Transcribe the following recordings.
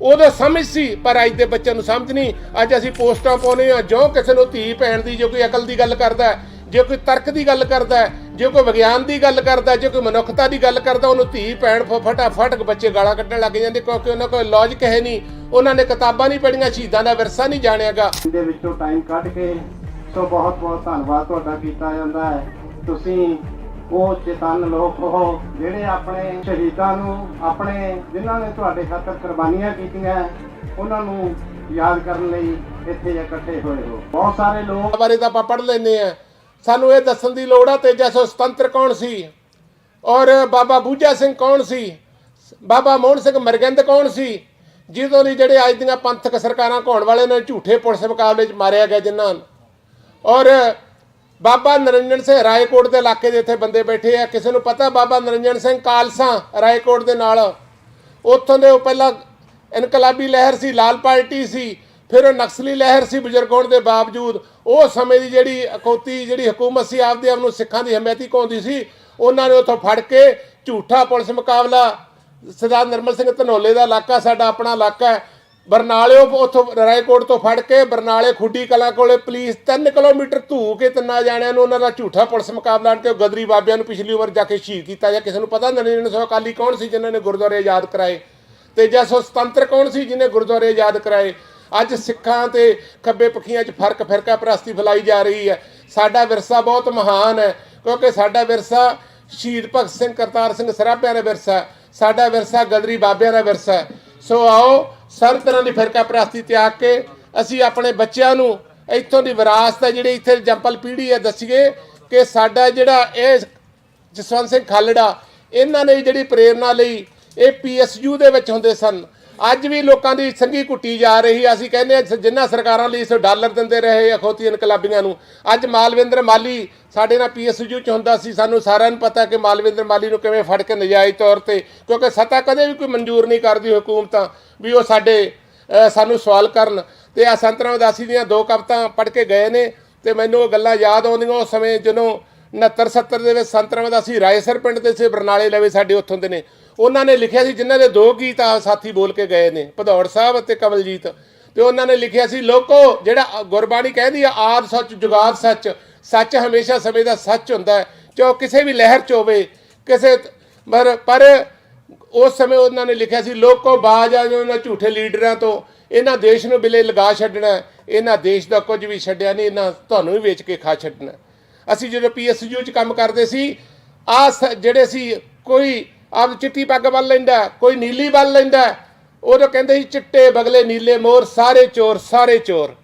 उदों समझ सी पर अज के बच्चों को समझ नहीं। अज असीं पोस्टां पाउने आ, जो किसी को धी भैन की जो कोई अकल की गल करता है, जो कोई तर्क की गल करता है, जो कोई विज्ञान की गल करता है, जो कोई मनुखता की गल करता, उन्होंने धी भैन फटाफट बच्चे गालां कड्ढण लग जाते, क्योंकि उन्होंने कोई लॉजिक है नहीं, उन्होंने किताबां नहीं पढ़ियां, शहीदां दा विरसा नहीं जाणियागा। दे विचों टाइम कढ के सो बहुत बहुत धन्नवाद तुहाडा कीता जांदा है। तुसीं ਉਹ ਚੇਤਨ ਲੋਕ ਹੋ ਜਿਹੜੇ ਆਪਣੇ ਸ਼ਹੀਦਾਂ ਨੂੰ, ਆਪਣੇ ਜਿਨ੍ਹਾਂ ਨੇ ਤੁਹਾਡੇ ਖਾਤਰ ਕੁਰਬਾਨੀਆਂ ਕੀਤੀਆਂ, ਉਹਨਾਂ ਨੂੰ ਯਾਦ ਕਰਨ ਲਈ ਇੱਥੇ ਇਕੱਠੇ ਹੋਏ ਹੋ। ਬਹੁਤ ਸਾਰੇ ਲੋਕ ਬਾਰੇ ਤਾਂ ਆਪਾਂ ਪੜ੍ਹ ਲੈਂਦੇ ਆ, ਸਾਨੂੰ ਇਹ ਦੱਸਣ ਦੀ ਲੋੜ ਆ ਤੇਜਾ ਸੁਤੰਤਰ ਕੌਣ ਸੀ, ਔਰ ਬਾਬਾ ਬੂਝਾ ਸਿੰਘ ਕੌਣ ਸੀ, ਬਾਬਾ ਮੋਹਨ ਸਿੰਘ ਮਰਗੰਦ ਕੌਣ ਸੀ, ਜਿਹਦੋਂ ਲਈ ਜਿਹੜੇ ਅੱਜ ਦੀਆਂ ਪੰਥਕ ਸਰਕਾਰਾਂ ਘਾਉਣ ਵਾਲੇ ਨੇ ਝੂਠੇ ਪੁਲਿਸ ਮੁਕਾਬਲੇ 'ਚ ਮਾਰਿਆ ਗਿਆ ਜਿਨ੍ਹਾਂ ਨੂੰ, ਔਰ ਬਾਬਾ ਨਰਿੰਜਨ ਸਿੰਘ ਰਾਏਕੋਟ ਦੇ ਇਲਾਕੇ ਦੇ ਇੱਥੇ ਬੰਦੇ ਬੈਠੇ ਆ, ਕਿਸੇ ਨੂੰ ਪਤਾ ਬਾਬਾ ਨਰਿੰਜਨ ਸਿੰਘ ਖਾਲਸਾ ਰਾਏਕੋਟ ਦੇ ਨਾਲ, ਉੱਥੋਂ ਦੇ ਉਹ ਪਹਿਲਾਂ ਇਨਕਲਾਬੀ ਲਹਿਰ ਸੀ, ਲਾਲ ਪਾਰਟੀ ਸੀ, ਫਿਰ ਉਹ ਨਕਸਲੀ ਲਹਿਰ ਸੀ, ਬਜ਼ੁਰਗ ਹੋਣ ਦੇ ਬਾਵਜੂਦ ਉਹ ਸਮੇਂ ਦੀ ਜਿਹੜੀ ਅਖੌਤੀ ਜਿਹੜੀ ਹਕੂਮਤ ਸੀ ਆਪਦੇ ਆਪ ਨੂੰ ਸਿੱਖਾਂ ਦੀ ਹਮਾਇਤੀ ਕਹਾਉਂਦੀ ਸੀ, ਉਹਨਾਂ ਨੇ ਉੱਥੋਂ ਫੜ ਕੇ ਝੂਠਾ ਪੁਲਿਸ ਮੁਕਾਬਲਾ, ਸਰਦਾਰ ਨਿਰਮਲ ਸਿੰਘ ਧਨੌਲੇ ਦਾ ਇਲਾਕਾ ਸਾਡਾ ਆਪਣਾ ਇਲਾਕਾ ਹੈ, ਬਰਨਾਲੇ ਉੱਥੋਂ ਰਾਏਕੋਟ ਤੋਂ ਫੜ ਕੇ ਬਰਨਾਲੇ ਖੁੱਡੀ ਕਲਾਂ ਕੋਲੇ ਪੁਲਿਸ 3 ਕਿਲੋਮੀਟਰ ਧੂ ਕੇ ਤਿੰਨਾਂ ਜਾਣਿਆਂ ਨੂੰ ਉਹਨਾਂ ਦਾ ਝੂਠਾ ਪੁਲਿਸ ਮੁਕਾਬਲਾ ਕੇ ਗਦਰੀ ਬਾਬਿਆਂ ਨੂੰ ਪਿਛਲੀ ਉਮਰ ਜਾ ਕੇ ਸ਼ਹੀਦ ਕੀਤਾ। ਜਾਂ ਕਿਸੇ ਨੂੰ ਪਤਾ ਨਰਿੰਜਨ ਸਿੰਘ ਅਕਾਲੀ ਕੌਣ ਸੀ ਜਿਨ੍ਹਾਂ ਨੇ ਗੁਰਦੁਆਰੇ ਆਜ਼ਾਦ ਕਰਾਏ, ਤੇਜਾ ਸੁਤੰਤਰ ਕੌਣ ਸੀ ਜਿਹਨੇ ਗੁਰਦੁਆਰੇ ਆਜ਼ਾਦ ਕਰਾਏ। ਅੱਜ ਸਿੱਖਾਂ ਤੇ ਖੱਬੇ ਪੱਖੀਆਂ 'ਚ ਫਰਕ ਫਿਰਕਾ ਪ੍ਰਸਤੀ ਫੈਲਾਈ ਜਾ ਰਹੀ ਹੈ। ਸਾਡਾ ਵਿਰਸਾ ਬਹੁਤ ਮਹਾਨ ਹੈ, ਕਿਉਂਕਿ ਸਾਡਾ ਵਿਰਸਾ ਸ਼ਹੀਦ ਭਗਤ ਸਿੰਘ ਕਰਤਾਰ ਸਿੰਘ ਸਰਾਭਿਆਂ ਦਾ ਵਿਰਸਾ, ਸਾਡਾ ਵਿਰਸਾ ਗਦਰੀ ਬਾਬਿਆਂ ਦਾ ਵਿਰਸਾ। ਸੋ ਆਓ ਸਰ ਤਰ੍ਹਾਂ ਦੀ ਫਿਰਕਾ ਪ੍ਰਸਤੀ ਤਿਆਗ ਕੇ ਅਸੀਂ ਆਪਣੇ ਬੱਚਿਆਂ ਨੂੰ ਇੱਥੋਂ ਦੀ ਵਿਰਾਸਤ ਹੈ ਜਿਹੜੀ ਇੱਥੇ ਜੰਪਲ ਪੀੜ੍ਹੀ ਹੈ ਦੱਸੀਏ ਕਿ ਸਾਡਾ ਜਿਹੜਾ ਇਹ ਜਸਵੰਤ ਸਿੰਘ ਖਾਲੜਾ, ਇਹਨਾਂ ਨੇ ਜਿਹੜੀ ਪ੍ਰੇਰਨਾ ਲਈ ਇਹ PSU ਦੇ ਵਿੱਚ ਹੁੰਦੇ ਸਨ। ਅੱਜ ਵੀ ਲੋਕਾਂ ਦੀ ਸੰਗੀ ਘੁੱਟੀ ਜਾ ਰਹੀ। ਅਸੀਂ ਕਹਿੰਦੇ ਹਾਂ ਜਿਨ੍ਹਾਂ ਸਰਕਾਰਾਂ ਲਈ $1 ਦਿੰਦੇ ਰਹੇ ਅਖੌਤੀ ਇਨਕਲਾਬੀਆਂ ਨੂੰ, ਅੱਜ ਮਾਲਵਿੰਦਰ ਮਾਲੀ ਸਾਡੇ ਨਾਲ PSU 'ਚ ਹੁੰਦਾ ਸੀ। ਸਾਨੂੰ ਸਾਰਿਆਂ ਨੂੰ ਪਤਾ ਕਿ ਮਾਲਵਿੰਦਰ ਮਾਲੀ ਨੂੰ ਕਿਵੇਂ ਫੜ ਕੇ ਨਜਾਇਜ਼ ਤੌਰ 'ਤੇ, ਕਿਉਂਕਿ ਸੱਤਾ ਕਦੇ ਵੀ ਕੋਈ ਮਨਜ਼ੂਰ ਨਹੀਂ ਕਰਦੀ ਹੁਕੂਮਤਾਂ ਵੀ ਉਹ ਸਾਨੂੰ ਸਵਾਲ ਕਰਨ। ਅਤੇ ਆ ਸੰਤ ਰਾਮਦਾਸੀ ਦੀਆਂ 2 ਕਵਿਤਾਂ ਪੜ੍ਹ ਕੇ ਗਏ ਨੇ ਅਤੇ ਮੈਨੂੰ ਉਹ ਗੱਲਾਂ ਯਾਦ ਆਉਂਦੀਆਂ ਉਸ ਸਮੇਂ ਜਦੋਂ 69-70 ਦੇ ਵਿੱਚ ਸੰਤ ਰਾਮਦਾਸੀ ਰਾਏਸਰ ਪਿੰਡ ਦੇ ਸੀ, ਬਰਨਾਲੇ ਲਵੇ ਸਾਡੇ ਉੱਥੋਂ ਦੇ ਨੇ। ਉਹਨਾਂ ਨੇ ਲਿਖਿਆ ਸੀ, ਜਿਨ੍ਹਾਂ ਦੇ 2 ਗੀਤ ਆ ਸਾਥੀ ਬੋਲ ਕੇ ਗਏ ਨੇ, ਭਦੌੜ ਸਾਹਿਬ ਅਤੇ ਕਵਲਜੀਤ, ਅਤੇ ਉਹਨਾਂ ਨੇ ਲਿਖਿਆ ਸੀ ਲੋਕੋ ਜਿਹੜਾ ਗੁਰਬਾਣੀ ਕਹਿੰਦੀ ਆ ਆਦਿ ਸੱਚ ਜੁਗਾਦ ਸੱਚ, ਸੱਚ ਹਮੇਸ਼ਾ ਸਮੇਂ ਦਾ ਸੱਚ ਹੁੰਦਾ ਹੈ, ਚਾਹੇ ਕਿਸੇ ਵੀ ਲਹਿਰ 'ਚ ਹੋਵੇ ਕਿਸੇ ਪਰ ਉਸ ਸਮੇਂ ਉਹਨਾਂ ਨੇ ਲਿਖਿਆ ਸੀ ਲੋਕੋ ਬਾਜ ਆ ਉਹਨਾਂ ਝੂਠੇ ਲੀਡਰਾਂ ਤੋਂ, ਇਹਨਾਂ ਦੇਸ਼ ਨੂੰ ਬਿਲੇ ਲਗਾ ਛੱਡਣਾ, ਇਹਨਾਂ ਦੇਸ਼ ਦਾ ਕੁਝ ਵੀ ਛੱਡਿਆ ਨਹੀਂ, ਇਹਨਾਂ ਤੁਹਾਨੂੰ ਵੀ ਵੇਚ ਕੇ ਖਾ ਛੱਡਣਾ। ਅਸੀਂ ਜਦੋਂ PSU 'ਚ ਕੰਮ ਕਰਦੇ ਸੀ, ਜਿਹੜੇ ਸੀ ਕੋਈ ਆਪ ਚਿੱਟੀ ਪੱਗ ਬੰਨ ਲੈਂਦਾ, ਕੋਈ ਨੀਲੀ ਬੰਨ ਲੈਂਦਾ, ਉਦੋਂ ਕਹਿੰਦੇ ਸੀ ਚਿੱਟੇ ਬਗਲੇ ਨੀਲੇ ਮੋਰ ਸਾਰੇ ਚੋਰ ਸਾਰੇ ਚੋਰ।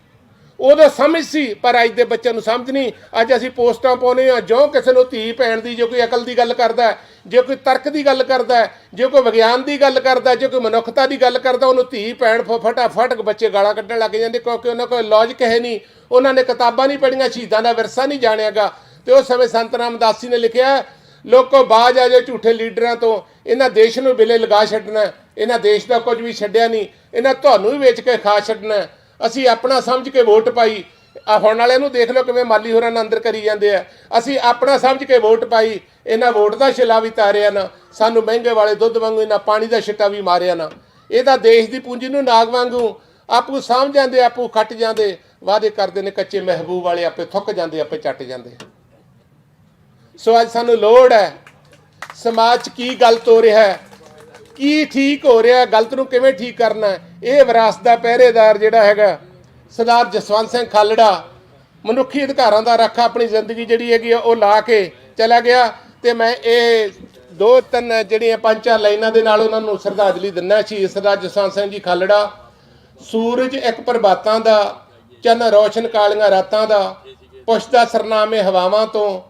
ਉਦੋਂ ਸਮਝ ਸੀ ਪਰ ਅੱਜ ਦੇ ਬੱਚਿਆਂ ਨੂੰ ਸਮਝ ਨਹੀਂ। ਅੱਜ ਅਸੀਂ ਪੋਸਟਾਂ ਪਾਉਂਦੇ ਆ, ਜੋ ਕਿਸੇ ਨੂੰ ਧੀ ਭੈਣ ਦੀ ਜੋ ਕੋਈ ਅਕਲ ਦੀ ਗੱਲ ਕਰਦਾ, ਜੇ ਕੋਈ ਤਰਕ ਦੀ ਗੱਲ ਕਰਦਾ, ਜੇ ਕੋਈ ਵਿਗਿਆਨ ਦੀ ਗੱਲ ਕਰਦਾ, ਜੇ ਕੋਈ ਮਨੁੱਖਤਾ ਦੀ ਗੱਲ ਕਰਦਾ, ਉਹਨੂੰ ਧੀ ਭੈਣ ਫਟਾਫਟ ਬੱਚੇ ਗਾਲਾਂ ਕੱਢਣ ਲੱਗ ਜਾਂਦੇ, ਕਿਉਂਕਿ ਉਹਨਾਂ ਕੋਲ ਲੌਜਿਕ ਹੈ ਨਹੀਂ, ਉਹਨਾਂ ਨੇ ਕਿਤਾਬਾਂ ਨਹੀਂ ਪੜ੍ਹੀਆਂ, ਸ਼ਹੀਦਾਂ ਦਾ ਵਿਰਸਾ ਨਹੀਂ ਜਾਣਿਆਗਾ। ਅਤੇ ਉਸ ਸਮੇਂ ਸੰਤ ਰਾਮਦਾਸੀ ਨੇ ਲਿਖਿਆ ਲੋਕੋ ਬਾਜ ਆ ਜਾਓ ਝੂਠੇ ਲੀਡਰਾਂ ਤੋਂ, ਇਹਨਾਂ ਦੇਸ਼ ਨੂੰ ਬਿਲੇ ਲਗਾ ਛੱਡਣਾ, ਇਹਨਾਂ ਦੇਸ਼ ਦਾ ਕੁਝ ਵੀ ਛੱਡਿਆ ਨਹੀਂ, ਇਹਨਾਂ ਤੁਹਾਨੂੰ ਵੀ ਵੇਚ ਕੇ ਖਾ ਛੱਡਣਾ। ਅਸੀਂ ਆਪਣਾ ਸਮਝ ਕੇ ਵੋਟ ਪਾਈ, ਹੁਣ ਵਾਲਿਆਂ ਨੂੰ ਦੇਖ ਲਓ ਕਿਵੇਂ ਮਾਲੀ ਹੋਰਾਂ ਨੂੰ ਅੰਦਰ ਕਰੀ ਜਾਂਦੇ ਆ। ਅਸੀਂ ਆਪਣਾ ਸਮਝ ਕੇ ਵੋਟ ਪਾਈ, ਇਹਨਾਂ ਵੋਟ ਦਾ ਛਿਲਾ ਵੀ ਤਾਰਿਆ ਨਾ, ਸਾਨੂੰ ਮਹਿੰਗੇ ਵਾਲੇ ਦੁੱਧ ਵਾਂਗੂ ਇਹਨਾਂ ਪਾਣੀ ਦਾ ਛਿੱਟਾ ਵੀ ਮਾਰਿਆ ਨਾ। ਇਹਦਾ ਦੇਸ਼ ਦੀ ਪੂੰਜੀ ਨੂੰ ਨਾਗ ਵਾਂਗੂ ਆਪੂ ਸਾਂਭ ਜਾਂਦੇ, ਆਪੂ ਖੱਟ ਜਾਂਦੇ, ਵਾਅਦੇ ਕਰਦੇ ਨੇ ਕੱਚੇ ਮਹਿਬੂਬ ਵਾਲੇ, ਆਪੇ ਥੁੱਕ ਜਾਂਦੇ, ਆਪੇ ਚੱਟ ਜਾਂਦੇ। ਸੋ ਅੱਜ ਸਾਨੂੰ ਲੋੜ ਹੈ ਸਮਾਜ 'ਚ ਕੀ ਗਲਤ ਹੋ ਰਿਹਾ, ਕੀ ਠੀਕ ਹੋ ਰਿਹਾ, ਗਲਤ ਨੂੰ ਕਿਵੇਂ ਠੀਕ ਕਰਨਾ। ਇਹ ਵਿਰਾਸਤ ਦਾ ਪਹਿਰੇਦਾਰ ਜਿਹੜਾ ਹੈਗਾ ਸਰਦਾਰ ਜਸਵੰਤ ਸਿੰਘ ਖਾਲੜਾ, ਮਨੁੱਖੀ ਅਧਿਕਾਰਾਂ ਦਾ ਰਾਖਾ ਆਪਣੀ ਜ਼ਿੰਦਗੀ ਜਿਹੜੀ ਹੈਗੀ ਉਹ ਲਾ ਕੇ ਚਲਾ ਗਿਆ। ਅਤੇ ਮੈਂ ਇਹ 2-3 ਜਿਹੜੀਆਂ 5-4 ਲਾਈਨਾਂ ਦੇ ਨਾਲ ਉਹਨਾਂ ਨੂੰ ਸ਼ਰਧਾਂਜਲੀ ਦਿੰਦਾ। ਸ਼ਹੀਦ ਸਰਦਾਰ ਜਸਵੰਤ ਸਿੰਘ ਜੀ ਖਾਲੜਾ। ਸੂਰਜ ਇੱਕ ਪ੍ਰਭਾਤਾਂ ਦਾ, ਚੰਨ ਰੋਸ਼ਨ ਕਾਲੀਆਂ ਰਾਤਾਂ ਦਾ, ਪੁੱਛਦਾ ਸਰਨਾਮੇ ਹਵਾਵਾਂ ਤੋਂ,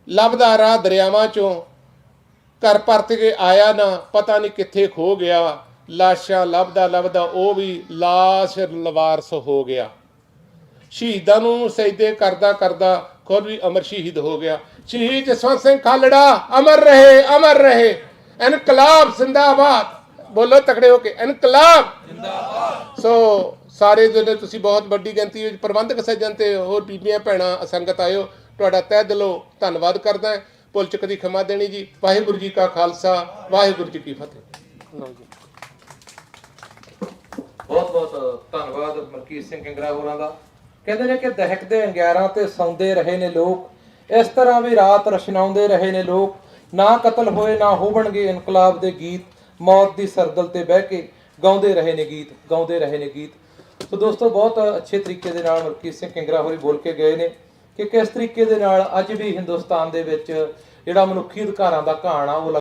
ਲੱਭਦਾ ਰਾਹ ਦਰਿਆਵਾਂ 'ਚੋਂ, ਘਰ ਪਰਤ ਕੇ ਆਇਆ ਨਾ ਪਤਾ ਨਹੀਂ ਕਿੱਥੇ ਖੋ ਗਿਆ, ਲਾਸ਼ਾਂ ਲੱਭਦਾ ਲੱਭਦਾ ਉਹ ਵੀ ਲਾਸ਼ ਲਵਾਰਸ ਹੋ ਗਿਆ, ਸ਼ਹੀਦਾਂ ਨੂੰ ਸਜਦੇ ਕਰਦਾ ਕਰਦਾ ਖੁਦ ਵੀ ਅਮਰ ਸ਼ਹੀਦ ਹੋ ਗਿਆ। ਸ਼ਹੀਦ ਜਸਵੰਤ ਸਿੰਘ ਖਾਲੜਾ ਅਮਰ ਰਹੇ, ਅਮਰ ਰਹੇ। ਇਨਕਲਾਬ ਜ਼ਿੰਦਾਬਾਦ, ਬੋਲੋ ਤਕੜੇ ਹੋ ਕੇ, ਇਨਕਲਾਬ ਜ਼ਿੰਦਾਬਾਦ। ਸੋ ਸਾਰੇ ਜਿਹੜੇ ਤੁਸੀਂ ਬਹੁਤ ਵੱਡੀ ਗਿਣਤੀ ਵਿੱਚ ਪ੍ਰਬੰਧਕ ਸੱਜਣ ਤੇ ਹੋਰ ਬੀਬੀਆਂ ਭੈਣਾਂ ਅਸੰਗਤ ਆਇਓ, ਤੁਹਾਡਾ ਤਹਿ ਦਿਲੋਂ ਧੰਨਵਾਦ ਕਰਦਾ। ਭੁੱਲ ਚੁੱਕ ਦੀ ਖਿਮਾ ਦੇਣੀ ਜੀ। ਵਾਹਿਗੁਰੂ ਜੀ ਕਾ ਖਾਲਸਾ, ਵਾਹਿਗੁਰੂ ਜੀ ਕੀ ਫਤਿਹ। ਲਓ ਜੀ। ਧੰਨਵਾਦ ਮਲਕੀਤ ਸਿੰਘ ਕਿੰਗਰਾ ਹੋਰਾਂ ਦਾ। ਕਹਿੰਦੇ ਨੇ ਕਿ ਦਹਿਕਦੇ ਅੰਗਿਆਰਾਂ ਤੇ ਸੌਂਦੇ ਰਹੇ ਨੇ ਲੋਕ, ਇਸ ਤਰ੍ਹਾਂ ਵੀ ਰਾਤ ਰਸ਼ਨਾਉਂਦੇ ਰਹੇ ਨੇ ਲੋਕ, ਨਾ ਕਤਲ ਹੋਏ ਨਾ ਹੋਵਣਗੇ ਇਨਕਲਾਬ ਦੇ ਗੀਤ, ਮੌਤ ਦੀ ਸਰਦਲ ਤੇ ਬਹਿ ਕੇ ਗਾਉਂਦੇ ਰਹੇ ਨੇ ਗੀਤ, ਗਾਉਂਦੇ ਰਹੇ ਨੇ ਗੀਤ। ਸੋ ਦੋਸਤੋ, ਬਹੁਤ ਅੱਛੇ ਤਰੀਕੇ ਦੇ ਨਾਲ ਮਲਕੀਤ ਸਿੰਘ ਕਿੰਗਰਾ ਹੋਰੀ ਬੋਲ ਕੇ ਗਏ ਨੇ ਕਿ ਕਿਸ ਤਰੀਕੇ ਦੇ ਨਾਲ ਅੱਜ ਵੀ ਹਿੰਦੁਸਤਾਨ ਦੇ ਵਿੱਚ ਜਿਹੜਾ ਮਨੁੱਖੀ ਅਧਿਕਾਰਾਂ ਦਾ ਘਾਣ ਆ ਉਹ